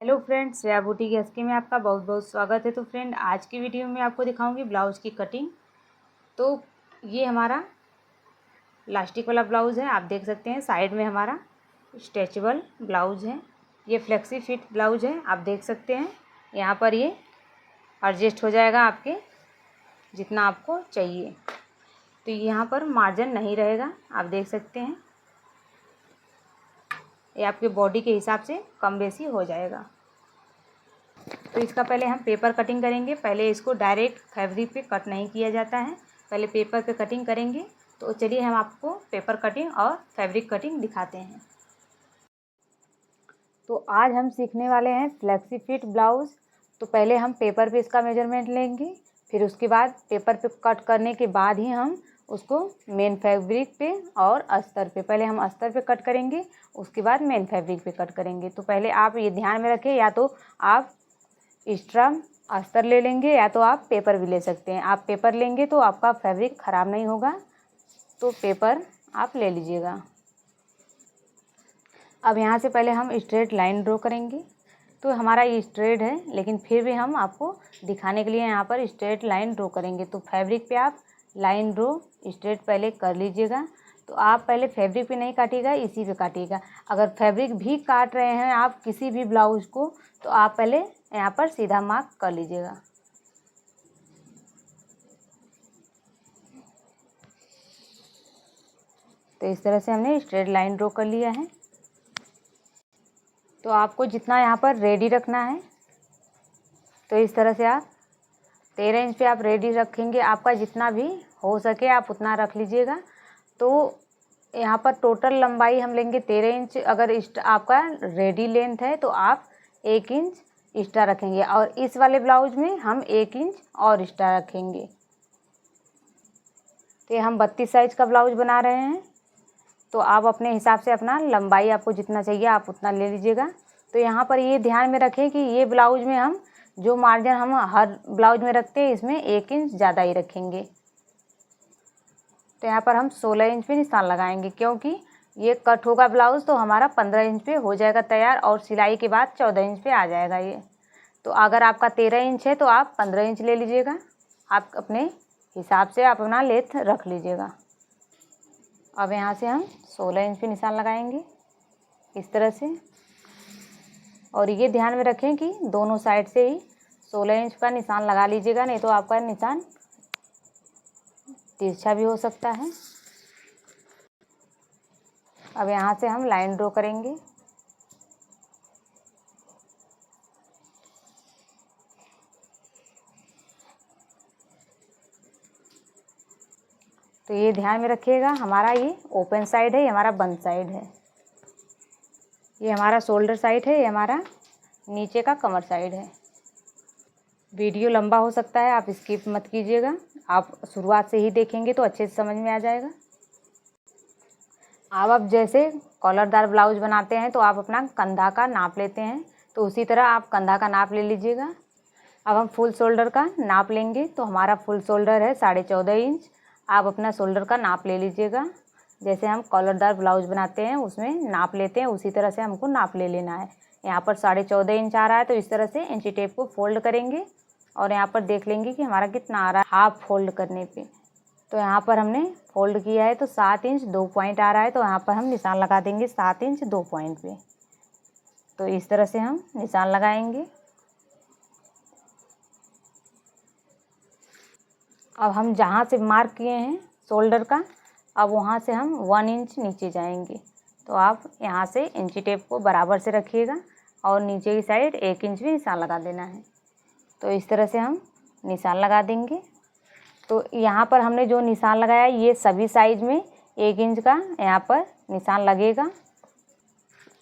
Hello friends, Shreya boutique SK में आपका बहुत बहुत स्वागत है। तो फ्रेंड, आज की वीडियो में आपको दिखाऊंगी ब्लाउज़ की कटिंग। तो ये हमारा लास्टिक वाला ब्लाउज़ है, आप देख सकते हैं। साइड में हमारा स्ट्रेचेबल ब्लाउज़ है। ये फ्लेक्सी फिट ब्लाउज़ है, आप देख सकते हैं। यहाँ पर ये एडजस्ट हो जाएगा आपके जितना आपको चाहिए। तो यहाँ पर मार्जिन नहीं रहेगा, आप देख सकते हैं। ये आपके बॉडी के हिसाब से कम बेसी हो जाएगा। तो इसका पहले हम पेपर कटिंग करेंगे। पहले इसको डायरेक्ट फैब्रिक पे कट नहीं किया जाता है, पहले पेपर पे कटिंग करेंगे। तो चलिए हम आपको पेपर कटिंग और फैब्रिक कटिंग दिखाते हैं। तो आज हम सीखने वाले हैं फ्लेक्सी फिट ब्लाउज़। तो पहले हम पेपर पे इसका मेजरमेंट लेंगे, फिर उसके बाद पेपर पे कट करने के बाद ही हम उसको मेन फैब्रिक पे और अस्तर पे, पहले हम अस्तर पे कट करेंगे, उसके बाद मेन फैब्रिक पे कट करेंगे। तो पहले आप ये ध्यान में रखें, या तो आप एक्स्ट्रा अस्तर ले लेंगे या तो आप पेपर भी ले सकते हैं। आप पेपर लेंगे तो आपका फैब्रिक ख़राब नहीं होगा, तो पेपर आप ले लीजिएगा। अब यहाँ से पहले हम स्ट्रेट लाइन ड्रॉ करेंगे। तो हमारा ये स्ट्रेट है, लेकिन फिर भी हम आपको दिखाने के लिए यहाँ पर स्ट्रेट लाइन ड्रॉ करेंगे। तो फैब्रिक पे आप लाइन ड्रॉ स्ट्रेट पहले कर लीजिएगा। तो आप पहले फैब्रिक पे नहीं काटिएगा, इसी पे काटिएगा। अगर फैब्रिक भी काट रहे हैं आप किसी भी ब्लाउज़ को, तो आप पहले यहाँ पर सीधा मार्क कर लीजिएगा। तो इस तरह से हमने स्ट्रेट लाइन ड्रॉ कर लिया है। तो आपको जितना यहाँ पर रेडी रखना है, तो इस तरह से आप 13 इंच पे आप रेडी रखेंगे। आपका जितना भी हो सके आप उतना रख लीजिएगा। तो यहाँ पर टोटल लंबाई हम लेंगे 13 इंच। अगर आपका रेडी लेंथ है तो आप 1 इंच एक्स्ट्रा रखेंगे, और इस वाले ब्लाउज में हम 1 इंच और एक्स्ट्रा रखेंगे। तो हम 32 साइज का ब्लाउज बना रहे हैं, तो आप अपने हिसाब से अपना लंबाई आपको जितना चाहिए आप उतना ले लीजिएगा। तो यहाँ पर ये ध्यान में रखें कि ये ब्लाउज में हम जो मार्जिन हम हर ब्लाउज में रखते हैं, इसमें 1 इंच ज़्यादा ही रखेंगे। तो यहाँ पर हम 16 इंच पे निशान लगाएंगे, क्योंकि ये कट होगा ब्लाउज़ तो हमारा 15 इंच पे हो जाएगा तैयार, और सिलाई के बाद 14 इंच पे आ जाएगा ये। तो अगर आपका 13 इंच है तो आप 15 इंच ले लीजिएगा। आप अपने हिसाब से आप अपना लेंथ रख लीजिएगा। अब यहाँ से हम 16 इंच पे निशान लगाएंगे इस तरह से। और ये ध्यान में रखें कि दोनों साइड से ही 16 इंच का निशान लगा लीजिएगा, नहीं तो आपका निशान तिरछा भी हो सकता है। अब यहाँ से हम लाइन ड्रॉ करेंगे। तो ये ध्यान में रखिएगा, हमारा ये ओपन साइड है, ये हमारा बंद साइड है। ये हमारा शोल्डर साइड है, ये हमारा नीचे का कमर साइड है। वीडियो लंबा हो सकता है, आप स्किप मत कीजिएगा। आप शुरुआत से ही देखेंगे तो अच्छे से समझ में आ जाएगा। अब जैसे कॉलरदार ब्लाउज बनाते हैं तो आप अपना कंधा का नाप लेते हैं, तो उसी तरह आप कंधा का नाप ले लीजिएगा। अब हम फुल शोल्डर का नाप लेंगे। तो हमारा फुल शोल्डर है 14.5 इंच। आप अपना शोल्डर का नाप ले लीजिएगा। जैसे हम कॉलरदार ब्लाउज बनाते हैं उसमें नाप लेते हैं, उसी तरह से हमको नाप ले लेना है। यहाँ पर 14.5 इंच आ रहा है, तो इस तरह से इंची टेप को फोल्ड करेंगे और यहाँ पर देख लेंगे कि हमारा कितना आ रहा है हाफ फोल्ड करने पे। तो यहाँ पर हमने फोल्ड किया है तो 7 इंच 2 पॉइंट आ रहा है, तो यहाँ पर हम निशान लगा देंगे 7 इंच 2 पॉइंट पे। तो इस तरह से हम निशान लगाएंगे। अब हम जहाँ से मार्क किए हैं शोल्डर का, अब वहाँ से हम 1 इंच नीचे जाएंगे। तो आप यहाँ से इंची टेप को बराबर से रखिएगा और नीचे की साइड 1 इंच भी निशान लगा देना है। तो इस तरह से हम निशान लगा देंगे। तो यहाँ पर हमने जो निशान लगाया ये सभी साइज में 1 इंच का यहाँ पर निशान लगेगा,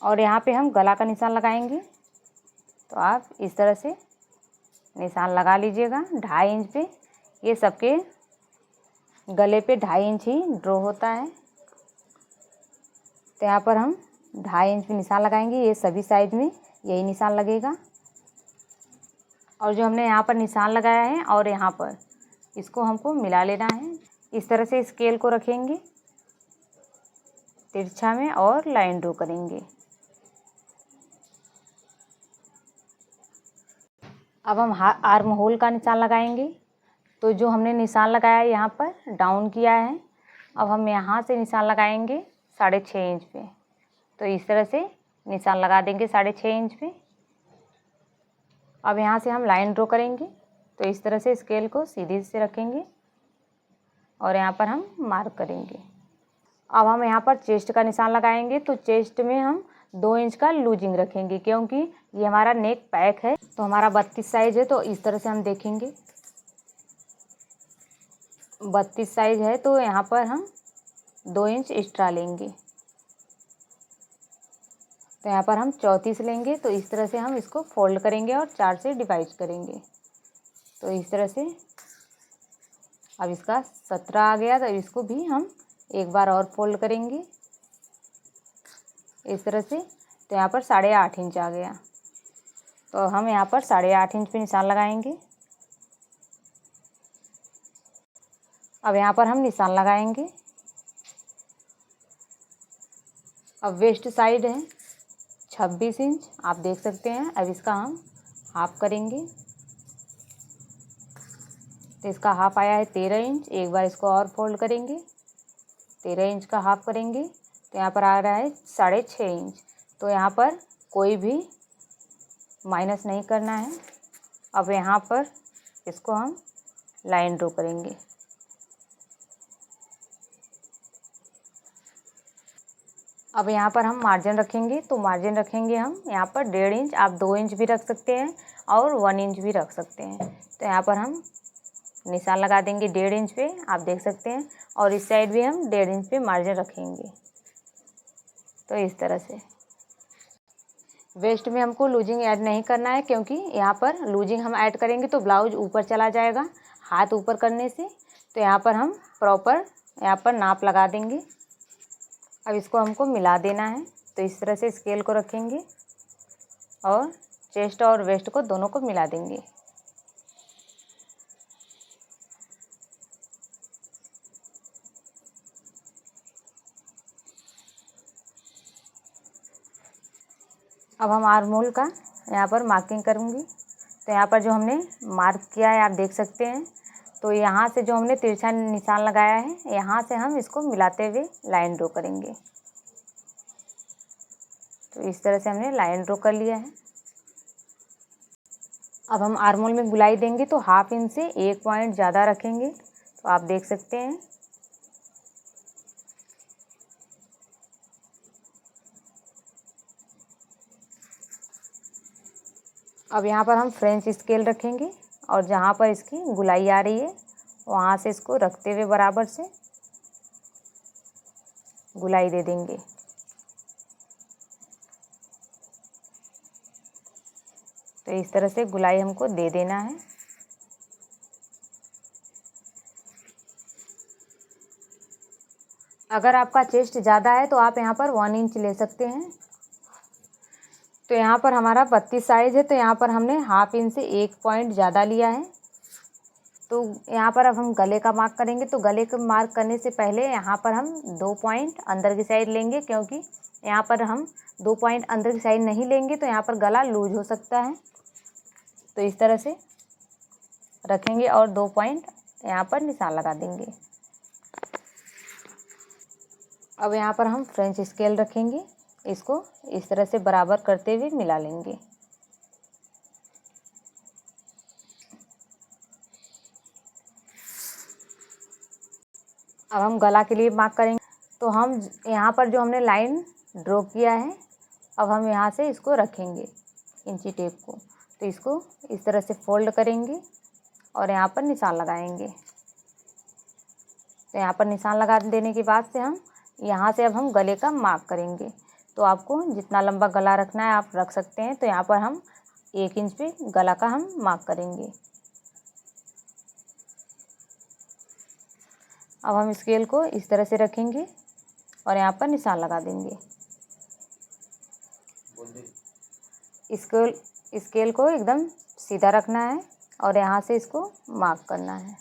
और यहाँ पे हम गला का निशान लगाएंगे। तो आप इस तरह से निशान लगा लीजिएगा 2.5 इंच पे। ये सबके गले पे 2.5 इंच ही ड्रॉ होता है। तो यहाँ पर हम 2.5 इंच पे निशान लगाएंगे, ये सभी साइड में यही निशान लगेगा। और जो हमने यहाँ पर निशान लगाया है और यहाँ पर इसको हमको मिला लेना है। इस तरह से स्केल को रखेंगे तिरछा में और लाइन ड्रॉ करेंगे। अब हम आर्म होल का निशान लगाएंगे। तो जो हमने निशान लगाया है यहाँ पर डाउन किया है, अब हम यहाँ से निशान लगाएंगे 6.5 इंच पे। तो इस तरह से निशान लगा देंगे 6.5 इंच पे। अब यहाँ से हम लाइन ड्रॉ करेंगे। तो इस तरह से स्केल को सीधे से रखेंगे और यहाँ पर हम मार्क करेंगे। अब हम यहाँ पर चेस्ट का निशान लगाएंगे। तो चेस्ट में हम 2 इंच का लूजिंग रखेंगे, क्योंकि ये हमारा नेक पैक है। तो हमारा 32 साइज है, तो इस तरह से हम देखेंगे 32 साइज है, तो यहाँ पर हम 2 इंच एक्स्ट्रा लेंगे। तो यहाँ पर हम 34 लेंगे। तो इस तरह से हम इसको फोल्ड करेंगे और 4 से डिवाइड करेंगे। तो इस तरह से अब इसका 17 आ गया। तो इसको भी हम एक बार और फोल्ड करेंगे इस तरह से। तो यहाँ पर 8.5 इंच आ गया। तो हम यहाँ पर 8.5 इंच पे निशान लगाएंगे। अब यहाँ पर हम निशान लगाएंगे। अब वेस्ट साइड है 26 इंच, आप देख सकते हैं। अब इसका हम हाफ करेंगे। तो इसका हाफ आया है 13 इंच। एक बार इसको और फोल्ड करेंगे, 13 इंच का हाफ करेंगे। तो यहाँ पर आ रहा है 6.5 इंच। तो यहाँ पर कोई भी माइनस नहीं करना है। अब यहाँ पर इसको हम लाइन ड्रॉ करेंगे। अब यहाँ पर हम मार्जिन रखेंगे। तो मार्जिन रखेंगे हम यहाँ पर 1.5 इंच। आप 2 इंच भी रख सकते हैं और 1 इंच भी रख सकते हैं। तो यहाँ पर हम निशान लगा देंगे 1.5 इंच पे, आप देख सकते हैं। और इस साइड भी हम 1.5 इंच पे मार्जिन रखेंगे। तो इस तरह से वेस्ट में हमको लूजिंग ऐड नहीं करना है, क्योंकि यहाँ पर लूजिंग हम ऐड करेंगे तो ब्लाउज ऊपर चला जाएगा हाथ ऊपर करने से। तो यहाँ पर हम प्रॉपर यहाँ पर नाप लगा देंगे। अब इसको हमको मिला देना है। तो इस तरह से स्केल को रखेंगे और चेस्ट और वेस्ट को दोनों को मिला देंगे। अब हम आर्म होल का यहाँ पर मार्किंग करूँगी। तो यहाँ पर जो हमने मार्क किया है आप देख सकते हैं। तो यहाँ से जो हमने तिरछा निशान लगाया है, यहाँ से हम इसको मिलाते हुए लाइन ड्रॉ करेंगे। तो इस तरह से हमने लाइन ड्रॉ कर लिया है। अब हम आर्म होल में गुलाई देंगे। तो 1/2 इंच से 1 पॉइंट ज़्यादा रखेंगे। तो आप देख सकते हैं। अब यहाँ पर हम फ्रेंच स्केल रखेंगे और जहाँ पर इसकी गुलाई आ रही है वहाँ से इसको रखते हुए बराबर से गुलाई दे देंगे। तो इस तरह से गुलाई हमको दे देना है। अगर आपका चेस्ट ज़्यादा है तो आप यहाँ पर 1 इंच ले सकते हैं। तो यहाँ पर हमारा 32 साइज़ है, तो यहाँ पर हमने 1/2 इंच से 1 पॉइंट ज़्यादा लिया है। तो यहाँ पर अब हम गले का मार्क करेंगे। तो गले का मार्क करने से पहले यहाँ पर हम 2 पॉइंट अंदर की साइड लेंगे, क्योंकि यहाँ पर हम 2 पॉइंट अंदर की साइड नहीं लेंगे तो यहाँ पर गला लूज हो सकता है। तो इस तरह से रखेंगे और 2 पॉइंट यहाँ पर निशान लगा देंगे। अब यहाँ पर हम फ्रेंच स्केल रखेंगे, इसको इस तरह से बराबर करते हुए मिला लेंगे। अब हम गला के लिए मार्क करेंगे। तो हम यहाँ पर जो हमने लाइन ड्रॉ किया है, अब हम यहाँ से इसको रखेंगे इंची टेप को। तो इसको इस तरह से फोल्ड करेंगे और यहाँ पर निशान लगाएंगे। तो यहाँ पर निशान लगा देने के बाद से हम यहाँ से अब हम गले का मार्क करेंगे। तो आपको जितना लंबा गला रखना है आप रख सकते हैं। तो यहाँ पर हम 1 इंच पे गला का हम मार्क करेंगे। अब हम स्केल को इस तरह से रखेंगे और यहाँ पर निशान लगा देंगे। स्केल को एकदम सीधा रखना है और यहाँ से इसको मार्क करना है।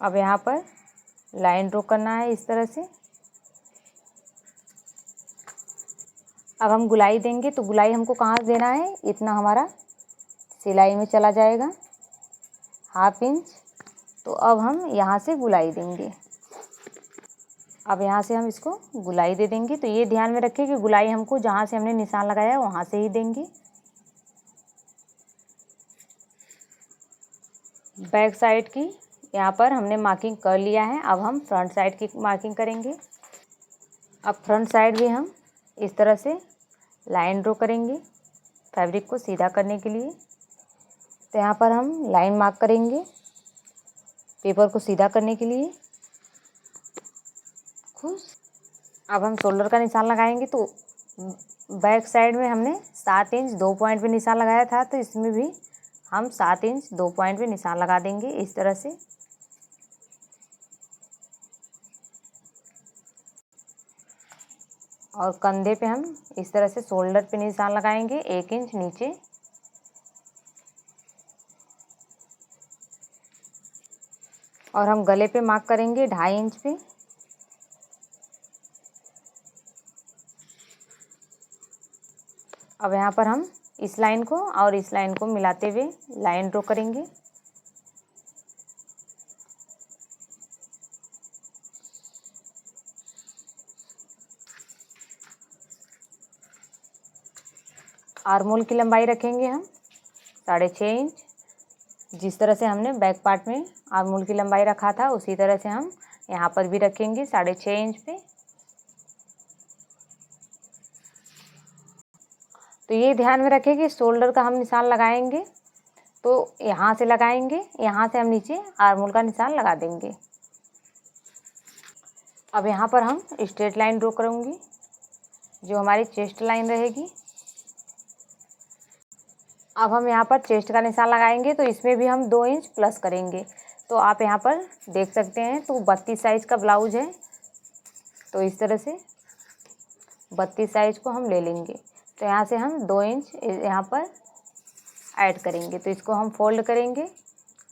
अब यहाँ पर लाइन ड्रॉ करना है इस तरह से। अब हम गुलाई देंगे, तो गुलाई हमको कहाँ से देना है, इतना हमारा सिलाई में चला जाएगा 1/2 इंच। तो अब हम यहाँ से गुलाई देंगे। अब यहाँ से हम इसको गुलाई दे देंगे। तो ये ध्यान में रखें कि गुलाई हमको जहाँ से हमने निशान लगाया है वहाँ से ही देंगे। बैक साइड की यहाँ पर हमने मार्किंग कर लिया है। अब हम फ्रंट साइड की मार्किंग करेंगे। अब फ्रंट साइड भी हम इस तरह से लाइन ड्रॉ करेंगे फैब्रिक को सीधा करने के लिए। तो यहाँ पर हम लाइन मार्क करेंगे पेपर को सीधा करने के लिए। खुश। अब हम शोल्डर का निशान लगाएंगे। तो बैक साइड में हमने 7 इंच 2 पॉइंट पे निशान लगाया था, तो इसमें भी हम 7 इंच 2 पॉइंट पे निशान लगा देंगे इस तरह से। और कंधे पे हम इस तरह से शोल्डर पे निशान लगाएंगे 1 इंच नीचे। और हम गले पे मार्क करेंगे 2.5 इंच पे। अब यहाँ पर हम इस लाइन को और इस लाइन को मिलाते हुए लाइन ड्रॉ करेंगे। आर्मोल की लंबाई रखेंगे हम 6.5 इंच। जिस तरह से हमने बैक पार्ट में आर्मोल की लंबाई रखा था उसी तरह से हम यहाँ पर भी रखेंगे 6.5 इंच पे। तो ये ध्यान में रखें कि शोल्डर का हम निशान लगाएंगे तो यहाँ से लगाएंगे, यहाँ से हम नीचे आर्मोल का निशान लगा देंगे। अब यहाँ पर हम स्ट्रेट लाइन ड्रॉ करूँगी जो हमारी चेस्ट लाइन रहेगी। अब हम यहाँ पर चेस्ट का निशान लगाएंगे तो इसमें भी हम 2 इंच प्लस करेंगे। तो आप यहाँ पर देख सकते हैं, तो 32 साइज़ का ब्लाउज है, तो इस तरह से 32 साइज़ को हम ले लेंगे। तो यहाँ से हम 2 इंच यहाँ पर ऐड करेंगे। तो इसको हम फोल्ड करेंगे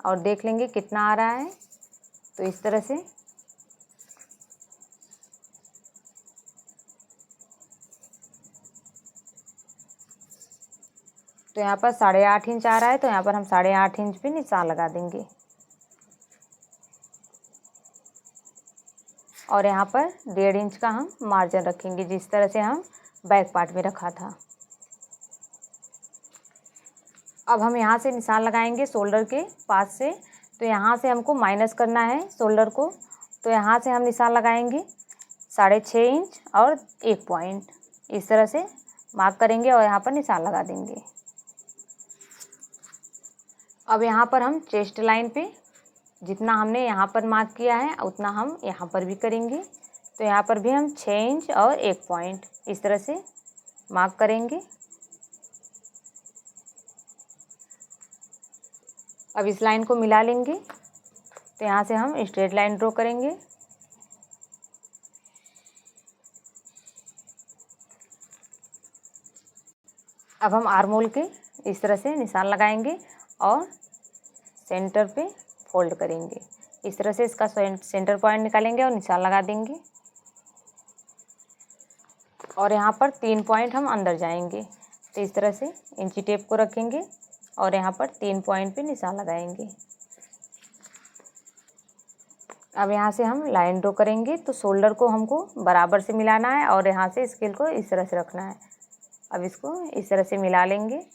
और देख लेंगे कितना आ रहा है। तो इस तरह से तो यहाँ पर 8.5 इंच आ रहा है, तो यहाँ पर हम 8.5 इंच पे निशान लगा देंगे। और यहाँ पर 1.5 इंच का हम मार्जिन रखेंगे जिस तरह से हम बैक पार्ट में रखा था। अब हम यहाँ से निशान लगाएंगे शोल्डर के पास से। तो यहाँ से हमको माइनस करना है शोल्डर को। तो यहाँ से हम निशान लगाएंगे 6.5 इंच और 1 पॉइंट इस तरह से मार्क करेंगे और यहाँ पर निशान लगा देंगे। अब यहाँ पर हम चेस्ट लाइन पे जितना हमने यहाँ पर मार्क किया है उतना हम यहाँ पर भी करेंगे। तो यहाँ पर भी हम 6 इंच और 1 पॉइंट इस तरह से मार्क करेंगे। अब इस लाइन को मिला लेंगे। तो यहाँ से हम स्ट्रेट लाइन ड्रॉ करेंगे। अब हम आर्मोल के इस तरह से निशान लगाएंगे और सेंटर पे फोल्ड करेंगे। इस तरह से इसका सेंटर पॉइंट निकालेंगे और निशान लगा देंगे। और यहाँ पर 3 पॉइंट हम अंदर जाएंगे। तो इस तरह से इंची टेप को रखेंगे और यहाँ पर 3 पॉइंट पे निशान लगाएंगे। अब यहाँ से हम लाइन ड्रॉ करेंगे। तो शोल्डर को हमको बराबर से मिलाना है और यहाँ से स्केल को इस तरह से रखना है। अब इसको इस तरह से मिला लेंगे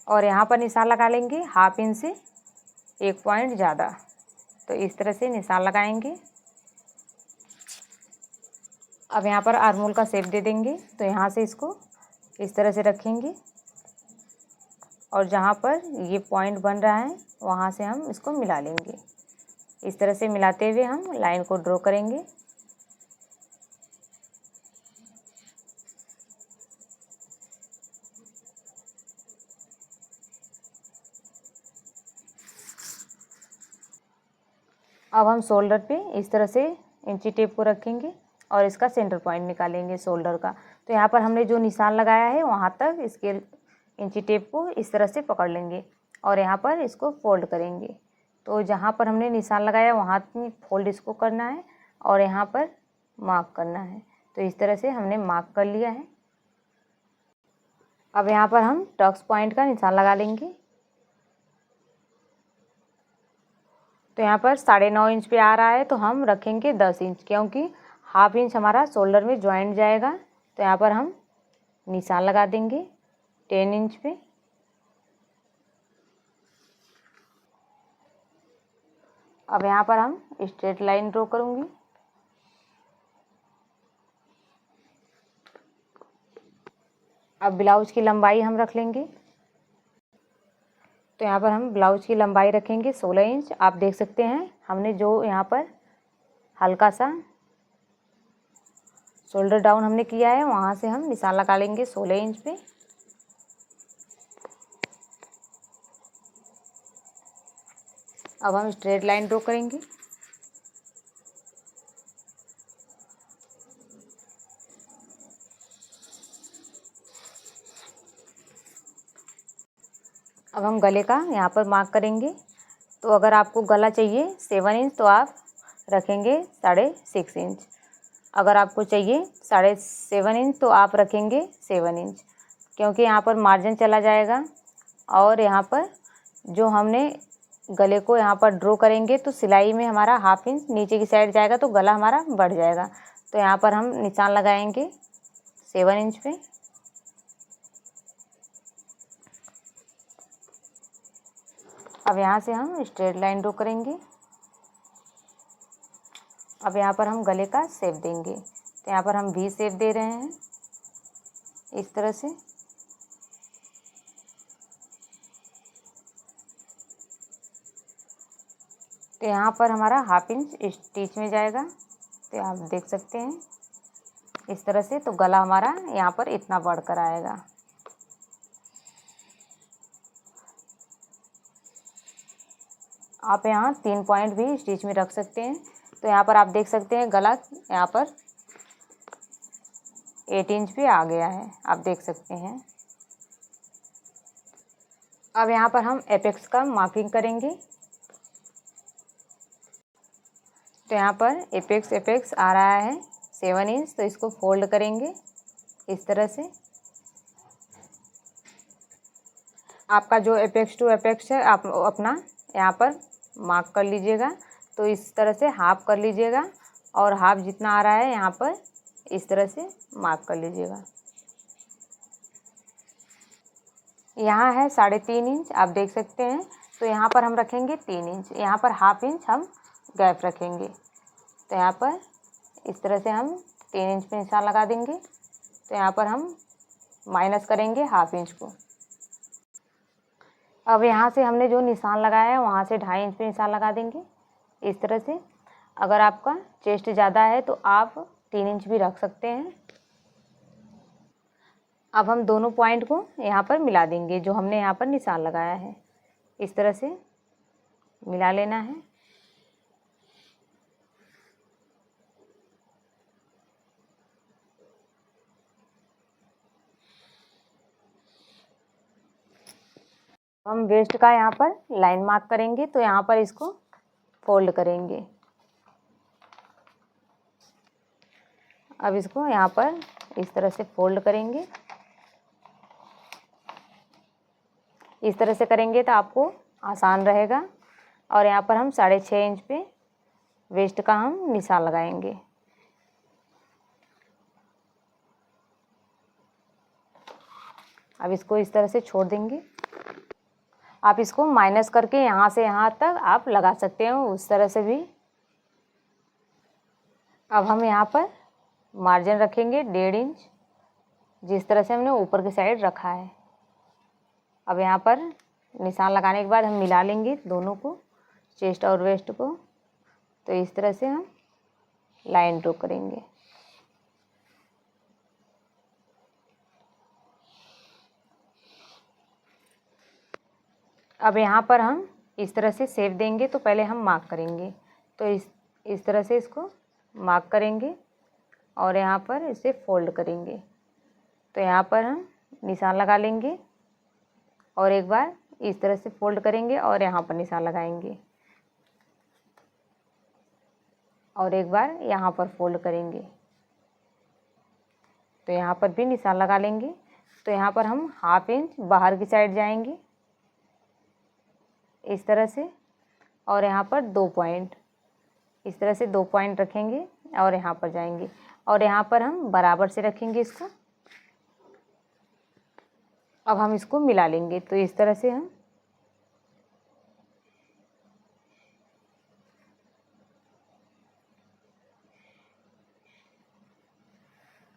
और यहाँ पर निशान लगा लेंगे 1/2 इंच से 1 पॉइंट ज़्यादा। तो इस तरह से निशान लगाएंगे। अब यहाँ पर आर्मोल का शेप दे देंगे। तो यहाँ से इसको इस तरह से रखेंगे और जहाँ पर ये पॉइंट बन रहा है वहाँ से हम इसको मिला लेंगे। इस तरह से मिलाते हुए हम लाइन को ड्रॉ करेंगे। अब हम शोल्डर पे इस तरह से इंची टेप को रखेंगे और इसका सेंटर पॉइंट निकालेंगे शोल्डर का। तो यहाँ पर हमने जो निशान लगाया है वहाँ तक इसके इंची टेप को इस तरह से पकड़ लेंगे और यहाँ पर इसको फोल्ड करेंगे। तो जहाँ पर हमने निशान लगाया वहाँ फोल्ड इसको करना है और यहाँ पर मार्क करना है। तो इस तरह से हमने मार्क कर लिया है। अब यहाँ पर हम टक्स पॉइंट का निशान लगा लेंगे। तो यहाँ पर 9.5 इंच पे आ रहा है तो हम रखेंगे 10 इंच, क्योंकि हाफ इंच हमारा शोल्डर में ज्वाइंट जाएगा। तो यहाँ पर हम निशान लगा देंगे 10 इंच पे। अब यहाँ पर हम स्ट्रेट लाइन ड्रॉ करूँगी। अब ब्लाउज की लंबाई हम रख लेंगे। तो यहाँ पर हम ब्लाउज की लंबाई रखेंगे 16 इंच। आप देख सकते हैं हमने जो यहाँ पर हल्का सा शोल्डर डाउन हमने किया है, वहाँ से हम निशान लगा लेंगे 16 इंच पे। अब हम स्ट्रेट लाइन ड्रॉ करेंगे। अब हम गले का यहाँ पर मार्क करेंगे। तो अगर आपको गला चाहिए 7 इंच तो आप रखेंगे 6.5 इंच। अगर आपको चाहिए 7.5 इंच तो आप रखेंगे 7 इंच, क्योंकि यहाँ पर मार्जिन चला जाएगा। और यहाँ पर जो हमने गले को यहाँ पर ड्रॉ करेंगे तो सिलाई में हमारा हाफ इंच नीचे की साइड जाएगा तो गला हमारा बढ़ जाएगा। तो यहाँ पर हम निशान लगाएंगे 7 इंच पे। अब यहाँ से हम स्ट्रेट लाइन ड्रॉ करेंगे। अब यहाँ पर हम गले का शेप देंगे। तो यहाँ पर हम वी शेप दे रहे हैं इस तरह से। तो यहाँ पर हमारा हाफ इंच स्टिच में जाएगा। तो आप देख सकते हैं इस तरह से। तो गला हमारा यहाँ पर इतना बढ़कर आएगा। आप यहाँ 3 पॉइंट भी स्टिच में रख सकते हैं। तो यहाँ पर आप देख सकते हैं गला यहाँ पर 8 इंच पे आ गया है, आप देख सकते हैं। अब यहाँ पर हम एपेक्स का मार्किंग करेंगे। तो यहाँ पर एपेक्स आ रहा है 7 इंच, तो इसको फोल्ड करेंगे इस तरह से। आपका जो एपेक्स टू एपेक्स है आप अपना यहाँ पर मार्क कर लीजिएगा। तो इस तरह से हाफ कर लीजिएगा और हाफ जितना आ रहा है यहाँ पर इस तरह से मार्क कर लीजिएगा। यहाँ है 3.5 इंच, आप देख सकते हैं। तो यहाँ पर हम रखेंगे 3 इंच, यहाँ पर हाफ इंच हम गैप रखेंगे। तो यहाँ पर इस तरह से हम 3 इंच पे निशान लगा देंगे। तो यहाँ पर हम माइनस करेंगे हाफ इंच को। अब यहाँ से हमने जो निशान लगाया है वहाँ से 2.5 इंच पे निशान लगा देंगे इस तरह से। अगर आपका चेस्ट ज़्यादा है तो आप 3 इंच भी रख सकते हैं। अब हम दोनों पॉइंट को यहाँ पर मिला देंगे, जो हमने यहाँ पर निशान लगाया है इस तरह से मिला लेना है। हम वेस्ट का यहाँ पर लाइन मार्क करेंगे। तो यहाँ पर इसको फोल्ड करेंगे। अब इसको यहाँ पर इस तरह से फोल्ड करेंगे। इस तरह से करेंगे तो आपको आसान रहेगा। और यहाँ पर हम 6.5 इंच पे वेस्ट का हम निशान लगाएंगे। अब इसको इस तरह से छोड़ देंगे। आप इसको माइनस करके यहाँ से यहाँ तक आप लगा सकते हो, उस तरह से भी। अब हम यहाँ पर मार्जिन रखेंगे 1.5 इंच, जिस तरह से हमने ऊपर की साइड रखा है। अब यहाँ पर निशान लगाने के बाद हम मिला लेंगे दोनों को, चेस्ट और वेस्ट को। तो इस तरह से हम लाइन ड्रॉ करेंगे। अब यहाँ पर हम इस तरह से शेप देंगे। तो पहले हम मार्क करेंगे। तो इस तरह से इसको मार्क करेंगे और यहाँ पर इसे फोल्ड करेंगे। तो यहाँ पर हम निशान लगा लेंगे और एक बार इस तरह से फोल्ड करेंगे और यहाँ पर निशान लगाएंगे और एक बार यहाँ पर फोल्ड करेंगे। तो यहाँ पर भी निशान लगा लेंगे। तो यहाँ पर हम 1/2 इंच बाहर की साइड जाएंगे इस तरह से, और यहाँ पर 2 पॉइंट, इस तरह से 2 पॉइंट रखेंगे और यहाँ पर जाएंगे, और यहाँ पर हम बराबर से रखेंगे इसको। अब हम इसको मिला लेंगे। तो इस तरह से हम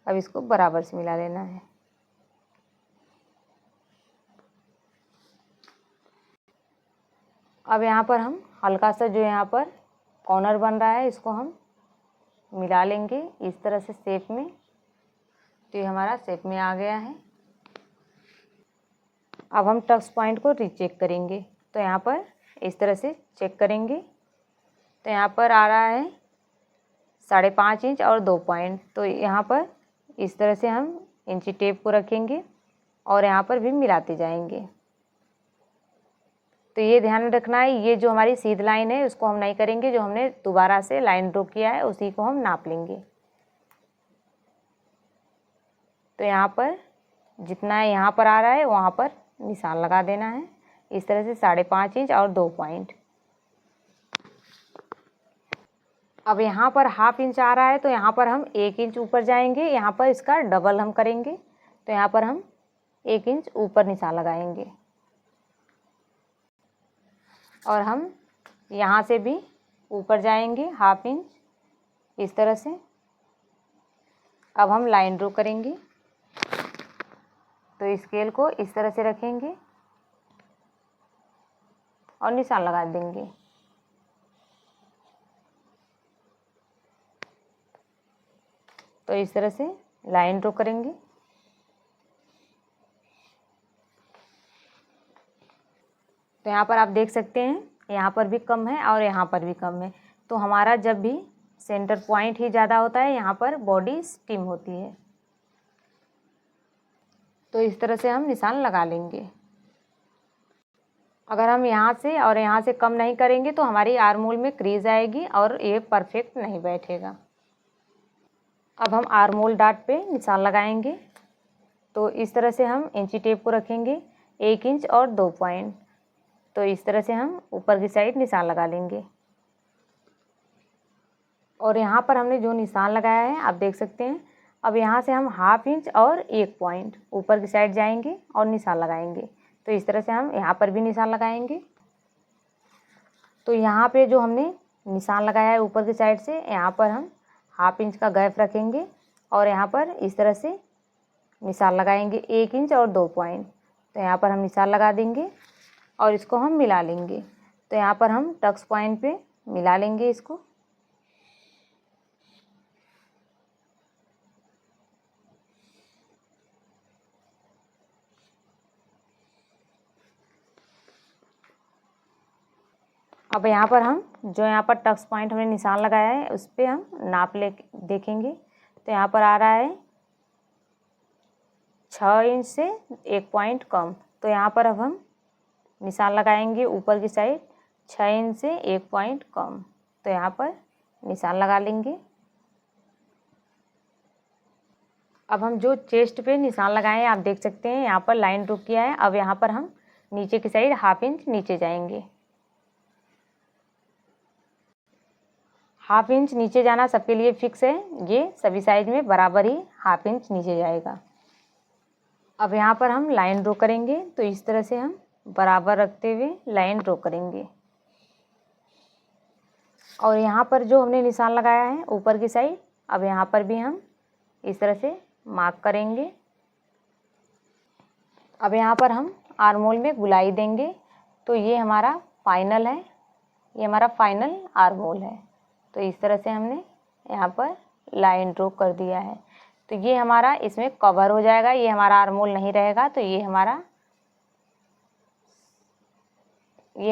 अब इसको बराबर से मिला लेना है। अब यहाँ पर हम हल्का सा जो यहाँ पर कॉर्नर बन रहा है इसको हम मिला लेंगे इस तरह से शेप में। तो ये हमारा शेप में आ गया है। अब हम टक्स पॉइंट को रीचेक करेंगे। तो यहाँ पर इस तरह से चेक करेंगे। तो यहाँ पर आ रहा है 5.5 इंच और 2 पॉइंट। तो यहाँ पर इस तरह से हम इंची टेप को रखेंगे और यहाँ पर भी मिलाते जाएंगे। तो ये ध्यान रखना है, ये जो हमारी सीधी लाइन है उसको हम नहीं करेंगे, जो हमने दोबारा से लाइन ड्रॉ किया है उसी को हम नाप लेंगे। तो यहाँ पर जितना यहाँ पर आ रहा है वहाँ पर निशान लगा देना है इस तरह से 5.5 इंच और 2 पॉइंट। अब यहाँ पर 1/2 इंच आ रहा है तो यहाँ पर हम 1 इंच ऊपर जाएंगे, यहाँ पर इसका डबल हम करेंगे। तो यहाँ पर हम 1 इंच ऊपर निशान लगाएंगे और हम यहाँ से भी ऊपर जाएंगे 1/2 इंच इस तरह से। अब हम लाइन ड्रॉ करेंगे। तो स्केल को इस तरह से रखेंगे और निशान लगा देंगे। तो इस तरह से लाइन ड्रॉ करेंगे। तो यहाँ पर आप देख सकते हैं यहाँ पर भी कम है और यहाँ पर भी कम है। तो हमारा जब भी सेंटर पॉइंट ही ज़्यादा होता है यहाँ पर बॉडी स्टिम होती है। तो इस तरह से हम निशान लगा लेंगे। अगर हम यहाँ से और यहाँ से कम नहीं करेंगे तो हमारी आर्म होल में क्रीज आएगी और ये परफेक्ट नहीं बैठेगा। अब हम आर्म होल डाट पे निशान लगाएंगे। तो इस तरह से हम इंची टेप को रखेंगे 1 इंच और 2 पॉइंट। तो इस तरह से हम ऊपर की साइड निशान लगा लेंगे और यहाँ पर हमने जो निशान लगाया है आप देख सकते हैं। अब यहाँ से हम 1/2 इंच और 1 पॉइंट ऊपर की साइड जाएंगे और निशान लगाएंगे। तो इस तरह से हम यहाँ पर भी निशान लगाएंगे। तो यहाँ पे जो हमने निशान लगाया है ऊपर की साइड से, यहाँ पर हम 1/2 इंच का गैप रखेंगे और यहाँ पर इस तरह से निशान लगाएंगे 1 इंच और 2 पॉइंट। तो यहाँ पर हम निशान लगा देंगे और इसको हम मिला लेंगे। तो यहाँ पर हम टक्स पॉइंट पे मिला लेंगे इसको। अब यहाँ पर हम जो यहाँ पर टक्स पॉइंट हमने निशान लगाया है उस पर हम नाप ले देखेंगे। तो यहाँ पर आ रहा है 6 इंच से 1 पॉइंट कम। तो यहाँ पर अब हम निशान लगाएंगे ऊपर की साइड 6 इंच से 1 पॉइंट कम। तो यहाँ पर निशान लगा लेंगे। अब हम जो चेस्ट पे निशान लगाए हैं आप देख सकते हैं यहाँ पर लाइन ड्रॉ किया है। अब यहाँ पर हम नीचे की साइड 1/2 इंच नीचे जाएंगे। 1/2 इंच नीचे जाना सबके लिए फिक्स है, ये सभी साइड में बराबर ही 1/2 इंच नीचे जाएगा। अब यहाँ पर हम लाइन ड्रॉ करेंगे। तो इस तरह से हम बराबर रखते हुए लाइन ड्रॉ करेंगे और यहाँ पर जो हमने निशान लगाया है ऊपर की साइड, अब यहाँ पर भी हम इस तरह से मार्क करेंगे। अब यहाँ पर हम आर्म होल में गुलाई देंगे। तो ये हमारा फाइनल है, ये हमारा फाइनल आर्म होल है। तो इस तरह से हमने यहाँ पर लाइन ड्रॉ कर दिया है। तो ये हमारा इसमें कवर हो जाएगा, ये हमारा आर्म होल नहीं रहेगा। तो ये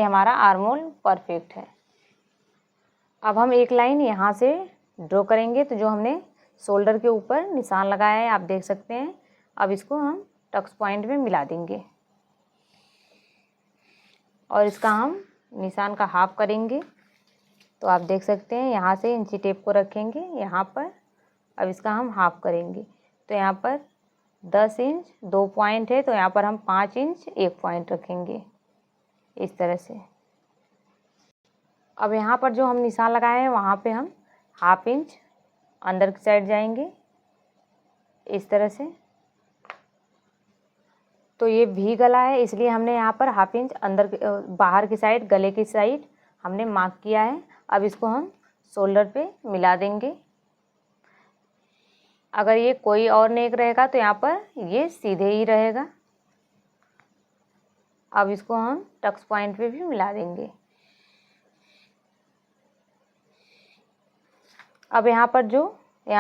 हमारा आर्म होल परफेक्ट है। अब हम एक लाइन यहाँ से ड्रॉ करेंगे। तो जो हमने शोल्डर के ऊपर निशान लगाया है आप देख सकते हैं। अब इसको हम टक्स पॉइंट में मिला देंगे और इसका हम निशान का हाफ करेंगे। तो आप देख सकते हैं यहाँ से इंची टेप को रखेंगे यहाँ पर। अब इसका हम हाफ करेंगे। तो यहाँ पर 10 इंच 2 पॉइंट है, तो यहाँ पर हम 5 इंच 1 पॉइंट रखेंगे इस तरह से। अब यहाँ पर जो हम निशान लगाए हैं वहाँ पे हम ½ इंच अंदर की साइड जाएंगे इस तरह से। तो ये भी गला है, इसलिए हमने यहाँ पर ½ इंच अंदर बाहर की साइड, गले की साइड हमने मार्क किया है। अब इसको हम शोल्डर पे मिला देंगे। अगर ये कोई और नेक रहेगा तो यहाँ पर ये सीधे ही रहेगा। अब इसको हम टक्स पॉइंट पे भी मिला देंगे। अब यहाँ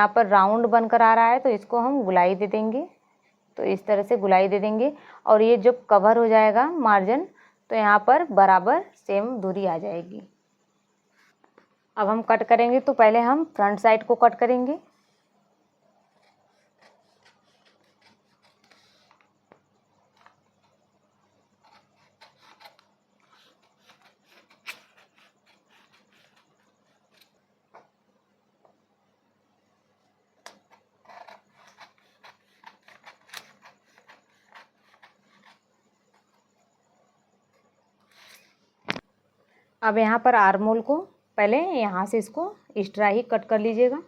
पर राउंड बनकर आ रहा है, तो इसको हम गुलाई दे देंगे। तो इस तरह से गुलाई दे देंगे और ये जब कवर हो जाएगा मार्जिन, तो यहाँ पर बराबर सेम दूरी आ जाएगी। अब हम कट करेंगे, तो पहले हम फ्रंट साइड को कट करेंगे। अब यहाँ पर आर्म होल को पहले यहाँ से इसको एक्स्ट्रा ही कट कर लीजिएगा।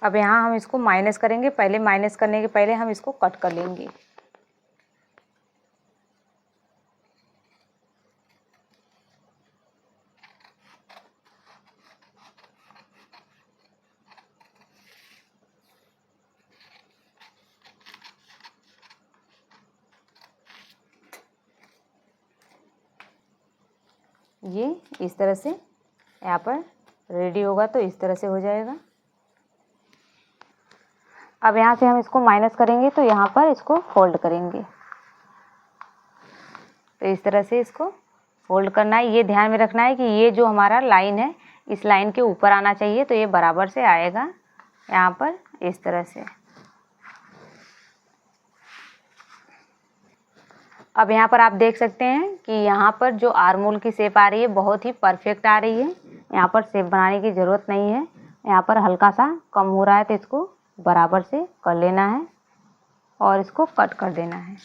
अब यहाँ हम इसको माइनस करेंगे। पहले माइनस करने के पहले हम इसको कट कर लेंगे। ये इस तरह से यहाँ पर रेडी होगा, तो इस तरह से हो जाएगा। अब यहाँ से हम इसको माइनस करेंगे, तो यहाँ पर इसको फोल्ड करेंगे। तो इस तरह से इसको फोल्ड करना है। ये ध्यान में रखना है कि ये जो हमारा लाइन है, इस लाइन के ऊपर आना चाहिए, तो ये बराबर से आएगा यहाँ पर इस तरह से। अब यहाँ पर आप देख सकते हैं कि यहाँ पर जो आर्म होल की शेप आ रही है बहुत ही परफेक्ट आ रही है। यहाँ पर शेप बनाने की ज़रूरत नहीं है। यहाँ पर हल्का सा कम हो रहा है, तो इसको बराबर से कर लेना है और इसको कट कर देना है।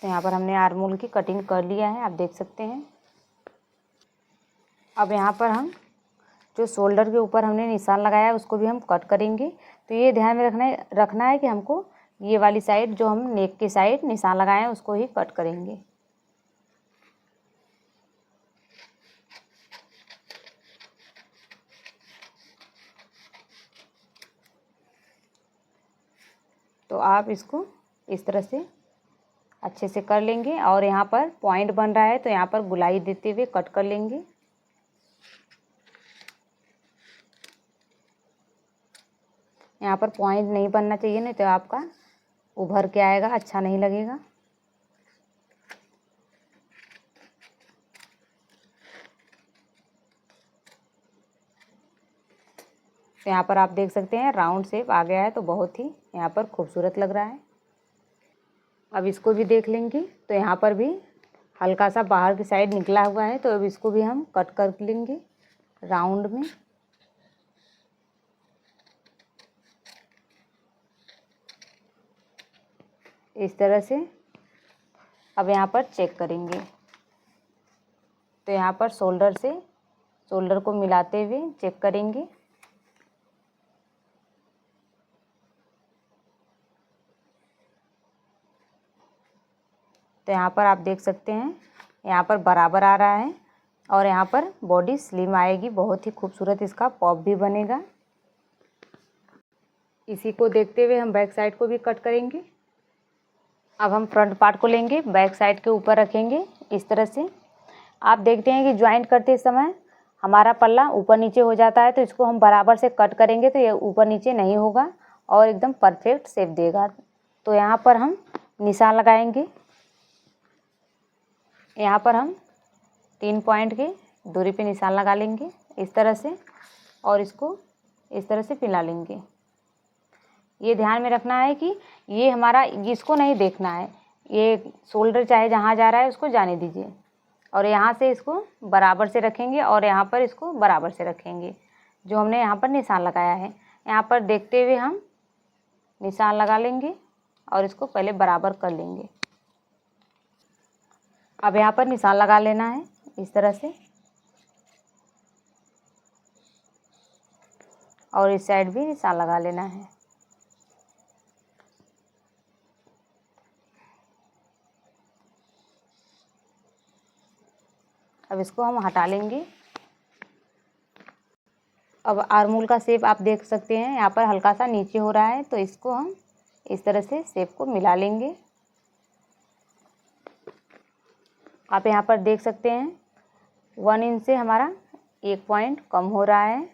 तो यहाँ पर हमने आर्म होल की कटिंग कर लिया है, आप देख सकते हैं। अब यहाँ पर हम जो शोल्डर के ऊपर हमने निशान लगाया है उसको भी हम कट करेंगे। तो ये ध्यान में रखना है कि हमको ये वाली साइड, जो हम नेक की साइड निशान लगाए हैं, उसको ही कट करेंगे। तो आप इसको इस तरह से अच्छे से कर लेंगे और यहाँ पर पॉइंट बन रहा है, तो यहाँ पर गुलाई देते हुए कट कर लेंगे। यहाँ पर पॉइंट नहीं बनना चाहिए, नहीं तो आपका उभर के आएगा, अच्छा नहीं लगेगा। तो यहाँ पर आप देख सकते हैं राउंड शेप आ गया है, तो बहुत ही यहाँ पर खूबसूरत लग रहा है। अब इसको भी देख लेंगे। तो यहाँ पर भी हल्का सा बाहर की साइड निकला हुआ है, तो अब इसको भी हम कट कर लेंगे राउंड में। इस तरह से। अब यहाँ पर चेक करेंगे। तो यहाँ पर शोल्डर को मिलाते हुए चेक करेंगे। तो यहाँ पर आप देख सकते हैं, यहाँ पर बराबर आ रहा है और यहाँ पर बॉडी स्लिम आएगी, बहुत ही खूबसूरत इसका पॉप भी बनेगा। इसी को देखते हुए हम बैक साइड को भी कट करेंगे। अब हम फ्रंट पार्ट को लेंगे, बैक साइड के ऊपर रखेंगे इस तरह से। आप देखते हैं कि ज्वाइंट करते समय हमारा पल्ला ऊपर नीचे हो जाता है, तो इसको हम बराबर से कट करेंगे तो ये ऊपर नीचे नहीं होगा और एकदम परफेक्ट शेप देगा। तो यहाँ पर हम निशान लगाएंगे। यहाँ पर हम 3 पॉइंट की दूरी पे निशान लगा लेंगे इस तरह से, और इसको इस तरह से पिला लेंगे। ये ध्यान में रखना है कि ये हमारा, इसको नहीं देखना है, ये शोल्डर चाहे जहाँ जा रहा है उसको जाने दीजिए। और यहाँ से इसको बराबर से रखेंगे और यहाँ पर इसको बराबर से रखेंगे, जो हमने यहाँ पर निशान लगाया है। यहाँ पर देखते हुए हम निशान लगा लेंगे और इसको पहले बराबर कर लेंगे। अब यहाँ पर निशान लगा लेना है इस तरह से, और इस साइड भी निशान लगा लेना है। अब इसको हम हटा लेंगे। अब आर्मोल का शेप आप देख सकते हैं, यहाँ पर हल्का सा नीचे हो रहा है, तो इसको हम इस तरह से शेप को मिला लेंगे। आप यहाँ पर देख सकते हैं 1 इंच से हमारा 1 पॉइंट कम हो रहा है।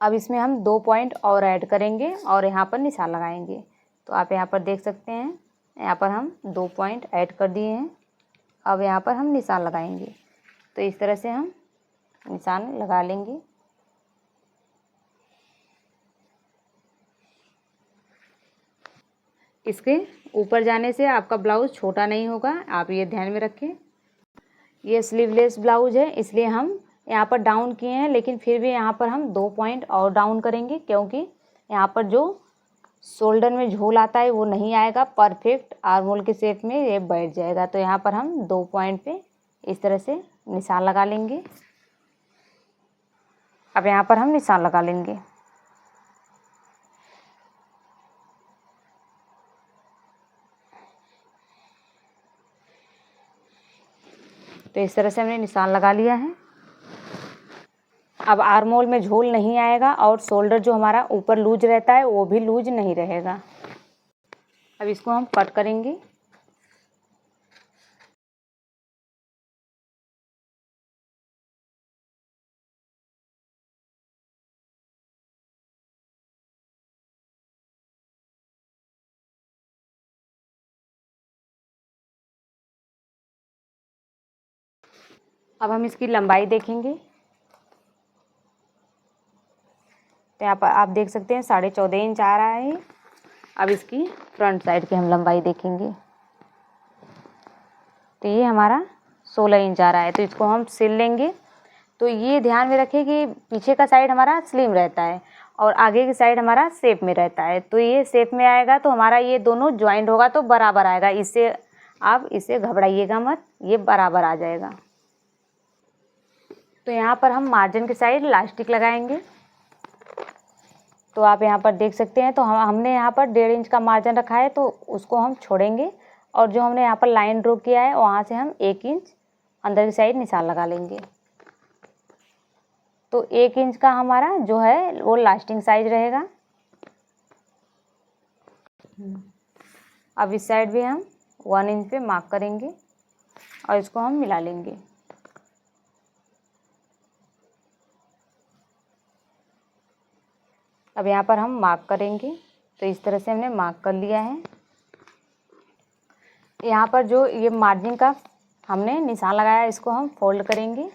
अब इसमें हम 2 पॉइंट और ऐड करेंगे और यहाँ पर निशान लगाएंगे। तो आप यहाँ पर देख सकते हैं, यहाँ पर हम 2 पॉइंट ऐड कर दिए हैं। अब यहाँ पर हम निशान लगाएंगे, तो इस तरह से हम निशान लगा लेंगे। इसके ऊपर जाने से आपका ब्लाउज़ छोटा नहीं होगा, आप ये ध्यान में रखें। ये स्लीवलेस ब्लाउज़ है, इसलिए हम यहाँ पर डाउन किए हैं, लेकिन फिर भी यहाँ पर हम 2 पॉइंट और डाउन करेंगे, क्योंकि यहाँ पर जो शोल्डर में झोल आता है वो नहीं आएगा, परफेक्ट आर्मोल के शेप में ये बैठ जाएगा। तो यहाँ पर हम 2 पॉइंट पे इस तरह से निशान लगा लेंगे। अब यहाँ पर हम निशान लगा लेंगे। तो इस तरह से हमने निशान लगा लिया है। अब आर्मोल में झोल नहीं आएगा और शोल्डर जो हमारा ऊपर लूज रहता है वो भी लूज नहीं रहेगा। अब इसको हम कट करेंगे। अब हम इसकी लंबाई देखेंगे। तो यहाँ पर आप देख सकते हैं 14.5 इंच आ रहा है। अब इसकी फ्रंट साइड की हम लंबाई देखेंगे, तो ये हमारा 16 इंच आ रहा है। तो इसको हम सिल लेंगे। तो ये ध्यान में रखें कि पीछे का साइड हमारा स्लिम रहता है और आगे की साइड हमारा शेप में रहता है। तो ये शेप में आएगा तो हमारा ये दोनों ज्वाइंट होगा तो बराबर आएगा। इससे आप इसे घबराइएगा मत, ये बराबर आ जाएगा। तो यहाँ पर हम मार्जिन के साइड इलास्टिक लगाएंगे। तो आप यहाँ पर देख सकते हैं, तो हमने यहाँ पर 1.5 इंच का मार्जिन रखा है, तो उसको हम छोड़ेंगे और जो हमने यहाँ पर लाइन ड्रॉ किया है वहाँ से हम 1 इंच अंदर की साइड निशान लगा लेंगे। तो 1 इंच का हमारा जो है वो लास्टिंग साइज रहेगा। अब इस साइड भी हम 1 इंच पे मार्क करेंगे और इसको हम मिला लेंगे। अब यहाँ पर हम मार्क करेंगे, तो इस तरह से हमने मार्क कर लिया है। यहाँ पर जो ये मार्जिन का हमने निशान लगाया है इसको हम फोल्ड करेंगे,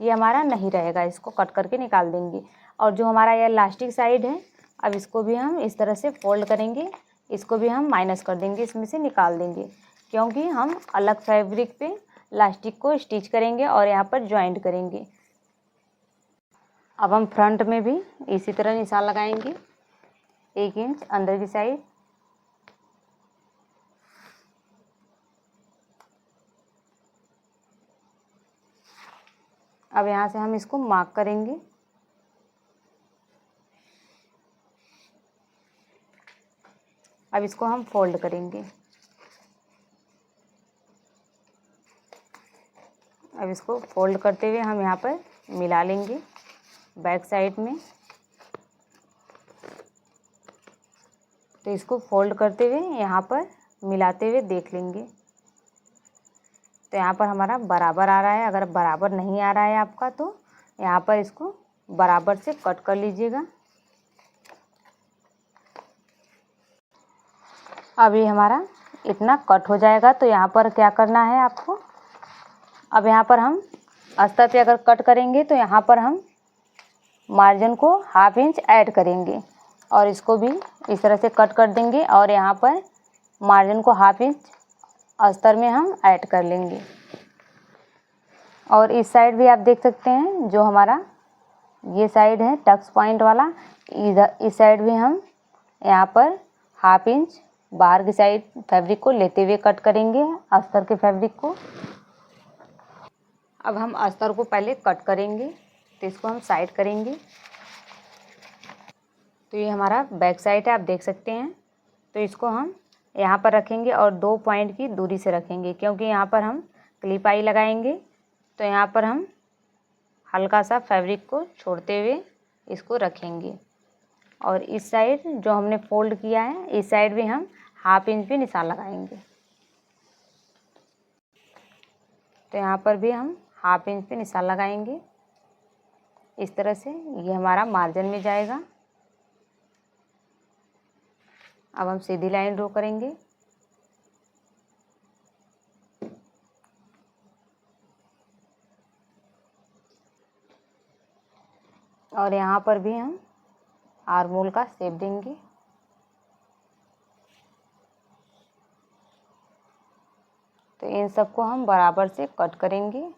ये हमारा नहीं रहेगा, इसको कट करके निकाल देंगे। और जो हमारा ये इलास्टिक साइड है, अब इसको भी हम इस तरह से फोल्ड करेंगे, इसको भी हम माइनस कर देंगे, इसमें से निकाल देंगे, क्योंकि हम अलग फैब्रिक पे इलास्टिक को स्टिच करेंगे और यहाँ पर ज्वाइंट करेंगे। अब हम फ्रंट में भी इसी तरह निशान लगाएंगे, 1 इंच अंदर की साइड। अब यहाँ से हम इसको मार्क करेंगे। अब इसको हम फोल्ड करेंगे। अब इसको फोल्ड करते हुए हम यहाँ पर मिला लेंगे बैक साइड में। तो इसको फोल्ड करते हुए यहाँ पर मिलाते हुए देख लेंगे। तो यहाँ पर हमारा बराबर आ रहा है। अगर बराबर नहीं आ रहा है आपका तो यहाँ पर इसको बराबर से कट कर लीजिएगा। अब ये हमारा इतना कट हो जाएगा। तो यहाँ पर क्या करना है आपको, अब यहाँ पर हम अस्तर पे अगर कट करेंगे तो यहाँ पर हम मार्जिन को 1/2 इंच ऐड करेंगे और इसको भी इस तरह से कट कर देंगे और यहाँ पर मार्जिन को 1/2 इंच अस्तर में हम ऐड कर लेंगे। और इस साइड भी आप देख सकते हैं, जो हमारा ये साइड है टक्स पॉइंट वाला, इधर इस साइड भी हम यहाँ पर 1/2 इंच बाहर की साइड फैब्रिक को लेते हुए कट करेंगे अस्तर के फैब्रिक को। अब हम अस्तर को पहले कट करेंगे, तो इसको हम साइड करेंगे। तो ये हमारा बैक साइड है, आप देख सकते हैं। तो इसको हम यहाँ पर रखेंगे और 2 पॉइंट की दूरी से रखेंगे, क्योंकि यहाँ पर हम क्लिप आई लगाएंगे। तो यहाँ पर हम हल्का सा फैब्रिक को छोड़ते हुए इसको रखेंगे और इस साइड जो हमने फोल्ड किया है इस साइड भी हम 1/2 इंच पे निशान लगाएंगे। तो यहाँ पर भी हम 1/2 इंच पे निशान लगाएंगे इस तरह से। ये हमारा मार्जिन में जाएगा। अब हम सीधी लाइन ड्रॉ करेंगे। और यहाँ पर भी हम आर्म होल का शेप देंगे। तो इन सबको हम बराबर से कट करेंगे।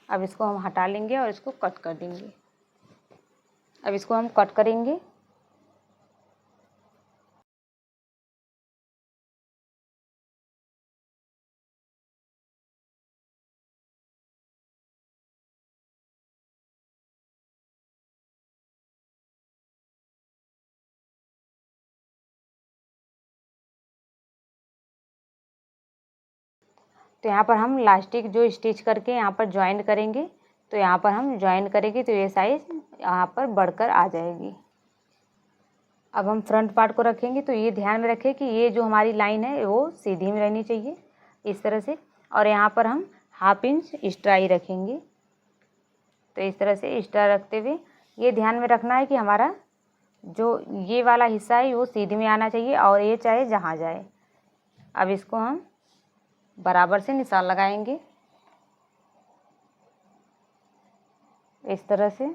अब इसको हम हटा लेंगे और इसको कट कर देंगे। अब इसको हम कट करेंगे। तो यहाँ पर हम लास्टिक जो स्टिच करके यहाँ पर ज्वाइन करेंगे, तो यहाँ पर हम ज्वाइन करेंगे तो ये साइज यहाँ पर बढ़कर आ जाएगी। अब हम फ्रंट पार्ट को रखेंगे, तो ये ध्यान में रखें कि ये जो हमारी लाइन है वो सीधी में रहनी चाहिए इस तरह से। और यहाँ पर हम 1/2 इंच एक्स्ट्रा ही रखेंगे। तो इस तरह से एक्स्ट्रा रखते हुए ये ध्यान में रखना है कि हमारा जो ये वाला हिस्सा है वो सीधी में आना चाहिए और ये चाहे जहाँ जाए। अब इसको हम बराबर से निशान लगाएंगे इस तरह से।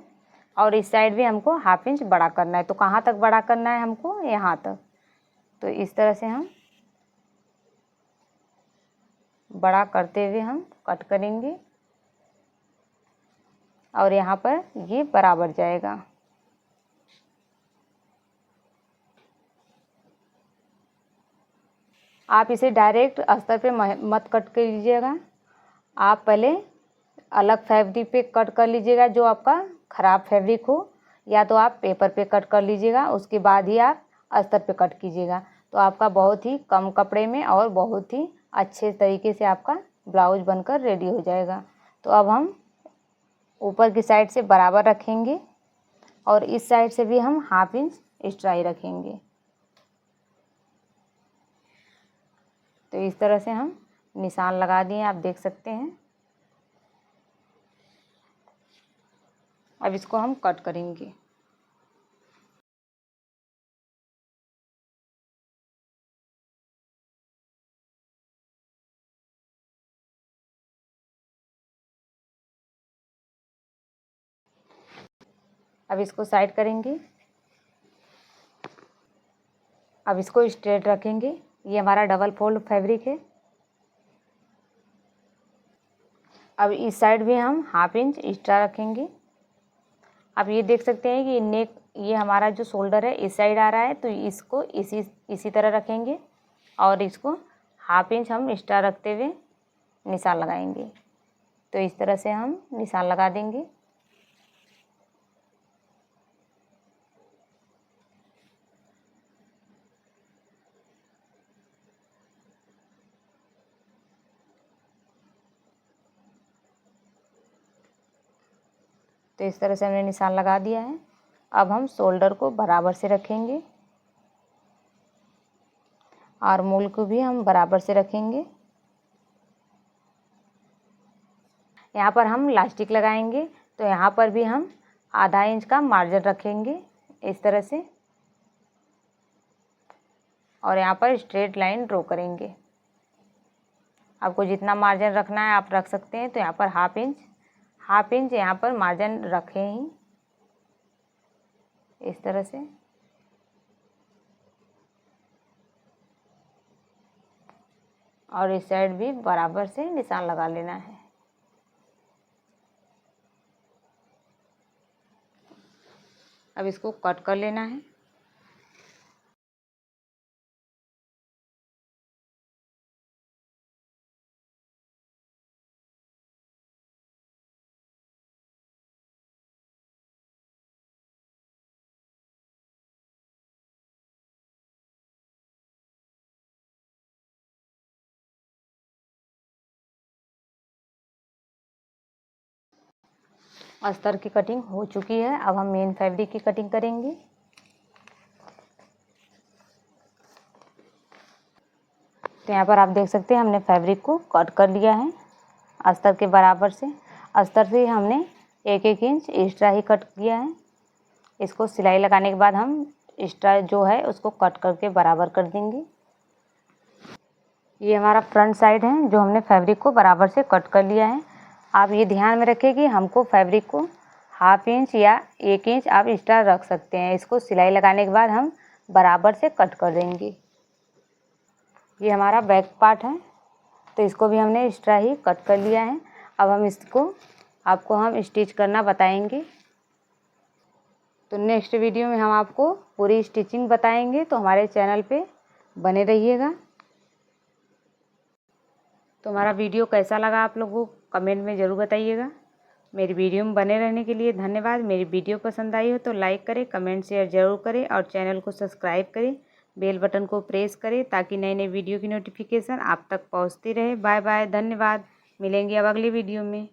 और इस साइड भी हमको 1/2 इंच बड़ा करना है। तो कहाँ तक बड़ा करना है हमको, यहाँ तक। तो इस तरह से हम बड़ा करते हुए हम कट करेंगे और यहाँ पर ये बराबर जाएगा। आप इसे डायरेक्ट अस्तर पे मत कट कर लीजिएगा। आप पहले अलग फैब्रिक पे कट कर लीजिएगा जो आपका ख़राब फैब्रिक हो, या तो आप पेपर पे कट कर लीजिएगा, उसके बाद ही आप अस्तर पे कट कीजिएगा। तो आपका बहुत ही कम कपड़े में और बहुत ही अच्छे तरीके से आपका ब्लाउज बनकर रेडी हो जाएगा। तो अब हम ऊपर की साइड से बराबर रखेंगे और इस साइड से भी हम 1/2 इंच एक्स्ट्रा ही रखेंगे। तो इस तरह से हम निशान लगा दिए, आप देख सकते हैं। अब इसको हम कट करेंगे। अब इसको साइड करेंगे। अब इसको स्ट्रेट रखेंगे। ये हमारा डबल फोल्ड फैब्रिक है। अब इस साइड भी हम 1/2 इंच एक्स्ट्रा रखेंगे। आप ये देख सकते हैं कि नेक, ये हमारा जो शोल्डर है इस साइड आ रहा है, तो इसको इसी तरह रखेंगे और इसको हाफ इंच हम एक्स्ट्रा रखते हुए निशान लगाएंगे। तो इस तरह से हम निशान लगा देंगे। तो इस तरह से हमने निशान लगा दिया है। अब हम शोल्डर को बराबर से रखेंगे, आर्महोल को भी हम बराबर से रखेंगे। यहाँ पर हम लास्टिक लगाएंगे, तो यहाँ पर भी हम आधा इंच का मार्जिन रखेंगे इस तरह से, और यहाँ पर स्ट्रेट लाइन ड्रॉ करेंगे। आपको जितना मार्जिन रखना है आप रख सकते हैं। तो यहाँ पर हाफ इंच यहाँ पर मार्जिन रखें ही इस तरह से। और इस साइड भी बराबर से निशान लगा लेना है। अब इसको कट कर लेना है। अस्तर की कटिंग हो चुकी है। अब हम मेन फैब्रिक की कटिंग करेंगे। तो यहाँ पर आप देख सकते हैं हमने फैब्रिक को कट कर लिया है अस्तर के बराबर से। अस्तर से हमने 1-1 इंच एक्स्ट्रा ही कट किया है। इसको सिलाई लगाने के बाद हम एक्स्ट्रा जो है उसको कट करके बराबर कर देंगे। ये हमारा फ्रंट साइड है जो हमने फैब्रिक को बराबर से कट कर लिया है। आप ये ध्यान में रखें कि हमको फैब्रिक को हाफ इंच या 1 इंच आप एक्स्ट्रा रख सकते हैं। इसको सिलाई लगाने के बाद हम बराबर से कट कर देंगे। ये हमारा बैक पार्ट है, तो इसको भी हमने एक्स्ट्रा ही कट कर लिया है। अब हम इसको आपको हम स्टिच करना बताएंगे। तो नेक्स्ट वीडियो में हम आपको पूरी स्टिचिंग बताएंगे, तो हमारे चैनल पे बने रहिएगा। तो हमारा वीडियो कैसा लगा आप लोगों को कमेंट में ज़रूर बताइएगा। मेरी वीडियो में बने रहने के लिए धन्यवाद। मेरी वीडियो पसंद आई हो तो लाइक करें, कमेंट शेयर ज़रूर करें और चैनल को सब्सक्राइब करें, बेल बटन को प्रेस करें ताकि नए नए वीडियो की नोटिफिकेशन आप तक पहुंचती रहे। बाय बाय, धन्यवाद। मिलेंगे अब अगली वीडियो में।